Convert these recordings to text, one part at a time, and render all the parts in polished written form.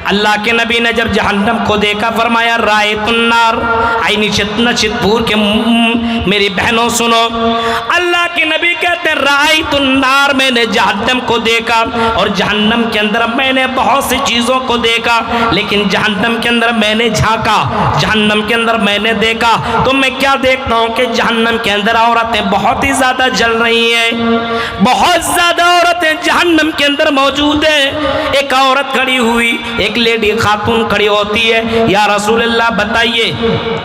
अल्लाह के नबी ने जब जहन्नम को देखा फरमाया रायतुन्नार, आई नशितपुर के मेरी बहनों सुनो, अल्लाह के नबी कहते हैं रायतुन्नार, मैंने जहन्नम को देखा और जहन्नम के अंदर मैंने बहुत सी चीज़ों को देखा, लेकिन जहन्नम के अंदर मैंने झांका, जहन्नम के अंदर मैंने देखा तो मैं क्या देखता हूँ कि जहन्नम के अंदर औरतें बहुत ही ज़्यादा जल रही हैं, बहुत ज़्यादा औरतें जहन्नम के अंदर मौजूद है। एक औरत खड़ी हुई, एक लेडी खातून खड़ी होती है, या रसूलल्लाह बताइए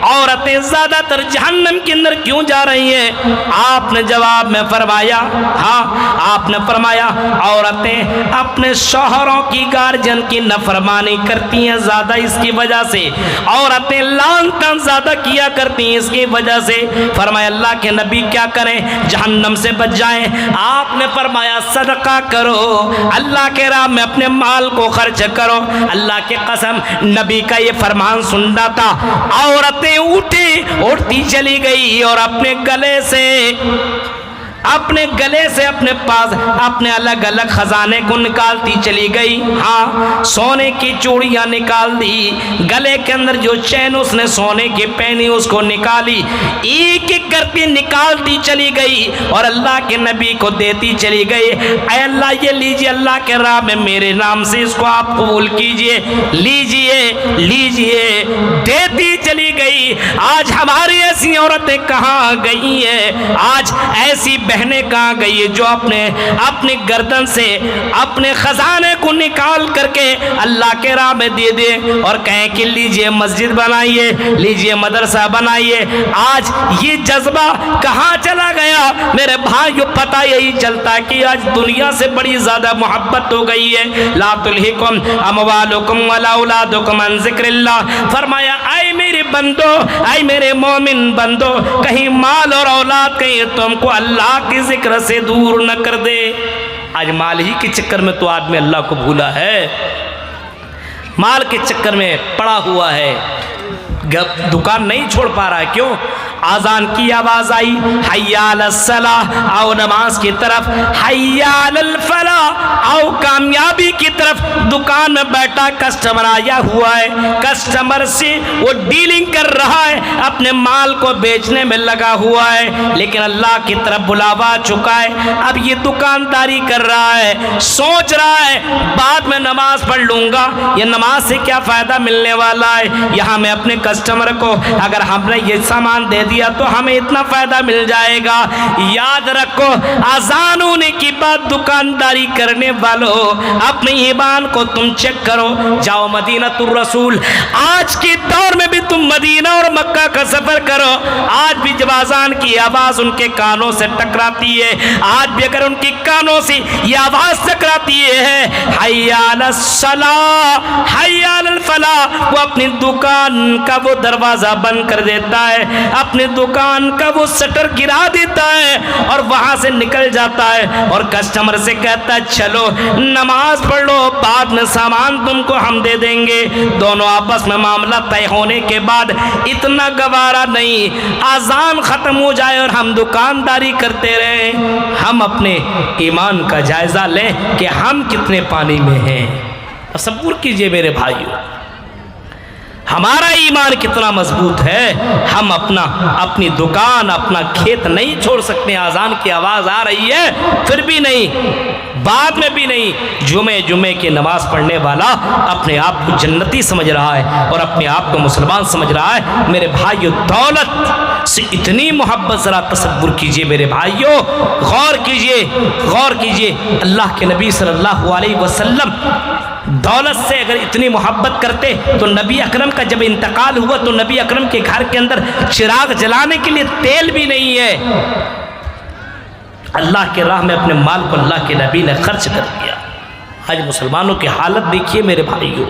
औरतें ज़्यादातर जहन्नम के अंदर क्यों जा रही हैं? आपने जवाब में फरमाया, हाँ आपने फरमाया औरतें अपने शौहरों की गार्जियन की नफरमानी करती हैं ज़्यादा, इसकी वजह से औरतें लान तान ज़्यादा किया करती हैं, इसकी वजह से फरमाया अल्लाह के नबी क्या करें जहन्नम से बच जाएं? आपने फरमाया सदका करो, अल्लाह के राह में अपने माल को खर्च करो। अल्लाह के कसम नबी का ये फरमान सुनना था, औरतें उठती चली गई और अपने गले से अपने पास अपने अलग अलग खजाने को निकालती चली गई। हाँ, सोने की चूड़ियाँ निकाल दी, गले के अंदर जो चैन उसने सोने की पहनी उसको निकाली, एक एक करके निकालती चली गई और अल्लाह के नबी को देती चली गई। ऐ अल्लाह ये लीजिए, अल्लाह के राह में मेरे नाम से इसको आप कबूल कीजिए, लीजिए, देती चली गई। आज हमारी ऐसी औरतें कहाँ गई हैं? आज ऐसी बहनें कहाँ गई है जो अपने गर्दन से अपने खजाने को निकाल करके अल्लाह के राह में दे दे और कहें कि लीजिए मस्जिद बनाइए, लीजिए मदरसा बनाइए। आज ये जज्बा कहाँ चला गया? मेरे भाइयों पता यही चलता है कि आज दुनिया से बड़ी ज्यादा मोहब्बत हो गई है। ला तुल्हिकुम अमवालुकुम वला औलादुकुम अन ज़िक्रिल्लाह, फरमाया ऐ मेरे बंदो, ऐ मेरे मोमिन बंदो, कहीं माल और औलाद कहीं तुमको अल्लाह के जिक्र से दूर न कर दे। आज माल ही के चक्कर में तो आदमी अल्लाह को भूला है, माल के चक्कर में पड़ा हुआ है, दुकान नहीं छोड़ पा रहा है। क्यों? आज़ान की आवाज़ आई, हय्या अलस सलाह, आओ नमाज की तरफ, हय्या अलल फलाह, आओ कामयाबी की तरफ। दुकान में बैठा कस्टमर आया हुआ है, कस्टमर से वो डीलिंग कर रहा है, अपने माल को बेचने में लगा हुआ है, लेकिन अल्लाह की तरफ बुलावा चुका है। अब ये दुकानदारी कर रहा है, सोच रहा है बाद में नमाज पढ़ लूँगा, ये नमाज से क्या फ़ायदा मिलने वाला है? यहाँ मैं अपने कस्टमर को अगर हमने ये सामान दे दिया तो हमें इतना फायदा मिल जाएगा। याद रखो, अज़ान होने की बाद दुकानदारी करने वालों, अपने ईमान को तुम चेक करो। जाओ मदीनातुर रसूल, आज के दौर में भी तुम मदीना और मक्का का सफर करो, आज भी जब अज़ान की आवाज़ उनके कानों से टकराती है, आज भी अगर उनके कानों से ये आवाज़ टकराती है हय्या अलस सलाह, हय्या अलल फलाह, वो अपनी दुकान का वो दरवाज़ा बंद कर देता है, अपने दुकान का वो शटर गिरा देता है और वहां से निकल जाता है और कस्टमर से कहता है चलो नमाज पढ़ लो, बाद में सामान तुमको हम दे देंगे। दोनों आपस में मामला तय होने के बाद इतना गवारा नहीं, अजान खत्म हो जाए और हम दुकानदारी करते रहे। हम अपने ईमान का जायजा लें कि हम कितने पानी में हैं। तसव्वुर कीजिए मेरे भाइयों, हमारा ईमान कितना मजबूत है। हम अपनी दुकान, अपना खेत नहीं छोड़ सकते। अजान की आवाज़ आ रही है फिर भी नहीं, बाद में भी नहीं। जुमे की नमाज पढ़ने वाला अपने आप को जन्नती समझ रहा है और अपने आप को मुसलमान समझ रहा है। मेरे भाइयों, दौलत से इतनी मोहब्बत ज़रा तसव्वुर कीजिए मेरे भाइयों, गौर कीजिए। अल्लाह के नबी सल्लल्लाहु अलैहि वसल्लम दौलत से अगर इतनी मोहब्बत करते तो नबी अकरम का जब इंतकाल हुआ तो नबी अकरम के घर के अंदर चिराग जलाने के लिए तेल भी नहीं है। अल्लाह के राह में अपने माल को अल्लाह के नबी ने खर्च कर दिया। आज मुसलमानों की हालत देखिए मेरे भाइयों,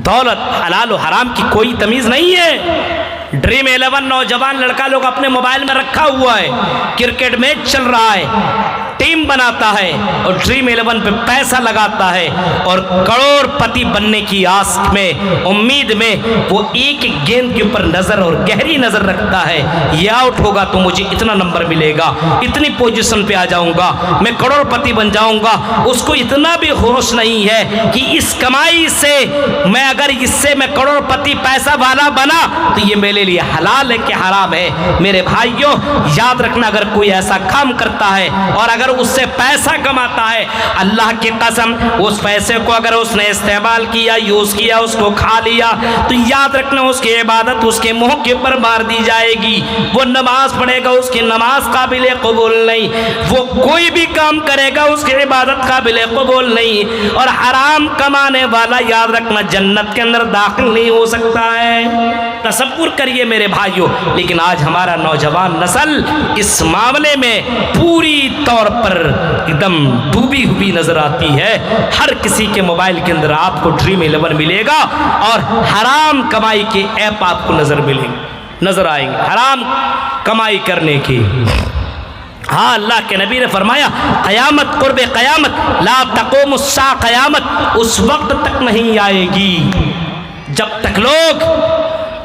दौलत हलाल और हराम की कोई तमीज़ नहीं है। ड्रीम 11 नौजवान लड़का लोग अपने मोबाइल में रखा हुआ है, क्रिकेट मैच चल रहा है, टीम बनाता है और ड्रीम 11 पे पैसा लगाता है और करोड़पति बनने की आस में, उम्मीद में वो एक एक गेंद के ऊपर नजर और गहरी नजर रखता है, ये आउट होगा तो मुझे इतना नंबर मिलेगा, इतनी पोजीशन पे आ जाऊंगा, मैं करोड़पति बन जाऊंगा। उसको इतना भी होश नहीं है कि इस कमाई से मैं अगर इससे मैं करोड़पति पैसा वाला बना तो ये मेरे लिए हलाल है कि हराम है। मेरे भाइयों याद रखना, अगर कोई ऐसा काम करता है और अगर उससे पैसा कमाता है, अल्लाह की कसम उस पैसे को अगर उसने इस्तेमाल किया, यूज किया, उसको खा लिया, तो याद रखना उसकी इबादत उसके मुंह के ऊपर मार दी जाएगी। वो नमाज पढ़ेगा, उसकी नमाज काबिल कबूल नहीं, वो कोई भी काम करेगा उसकी इबादत काबिल कबूल नहीं, और हराम कमाने वाला याद रखना जन्नत के अंदर दाखिल नहीं हो सकता है। तसव्वुर करिए मेरे भाइयों। लेकिन आज हमारा नौजवान नस्ल इस मामले में पूरी तौर पर एकदम डूबी हुई नजर आती है। हर किसी के मोबाइल के अंदर आपको ड्रीम 11 मिलेगा और हराम कमाई के ऐप आपको नजर आएंगे, हराम कमाई करने की। हाँ, अल्लाह के नबी ने फरमाया क़यामत कुर्बे क़यामत ला तक़ूमुस्सा, क़यामत उस वक्त तक नहीं आएगी जब तक लोग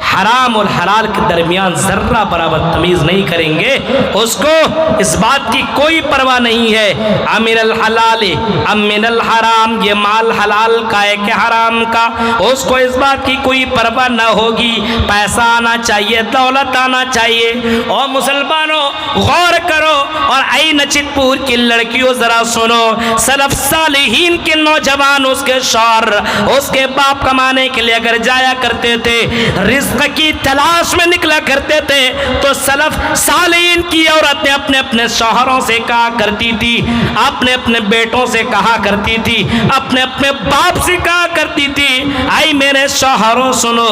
हराम और हलाल के दरमियान जर्रा बराबर तमीज़ नहीं करेंगे। उसको इस बात की कोई परवाह नहीं है अमिनल हलाल अमिनल हराम, ये माल हलाल का है कि हराम का, उसको इस बात की कोई परवाह ना होगी। पैसा आना चाहिए, दौलत आना चाहिए। और मुसलमानों गौर करो और आई नचितपुर की लड़कियों जरा सुनो, सलफ सालिहीन के नौजवान, उसके शौहर, उसके बाप कमाने के लिए अगर जाया करते थे, रिज़्क़ की तलाश में निकला करते थे, तो सलफ सालीन की औरतें अपने अपने शौहरों से कहा करती थी, अपने अपने बेटों से कहा करती थी, अपने अपने बाप से कहा करती थी, आई मेरे शौहरों सुनो,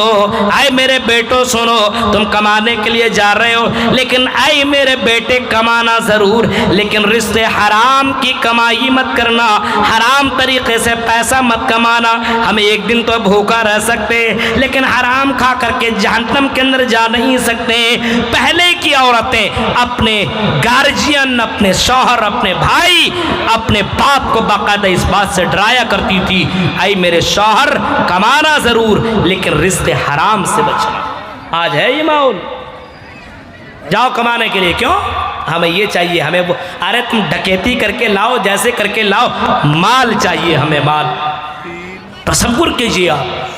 आई मेरे बेटों सुनो, तुम कमाने के लिए जा रहे हो, लेकिन आई मेरे बेटे कमाना जरूर, लेकिन रिश्ते हराम की कमाई मत करना, हराम तरीके से पैसा मत कमाना। हमें एक दिन तो भूखा रह सकते, लेकिन हराम खा करके जहन्नम के अंदर जा नहीं सकते। पहले की औरतें अपने गार्जियन, अपने शौहर, अपने भाई, अपने बाप को बाकायदा इस बात से डराया करती थी, आई मेरे शौहर कमाना जरूर, लेकिन रिश्ते हराम से बचना। आज है ये माहौल, जाओ कमाने के लिए, क्यों हमें ये चाहिए, हमें वो, अरे तुम डकैती करके लाओ, जैसे करके लाओ, माल चाहिए हमें, माल। तसव्वुर कीजिए आप,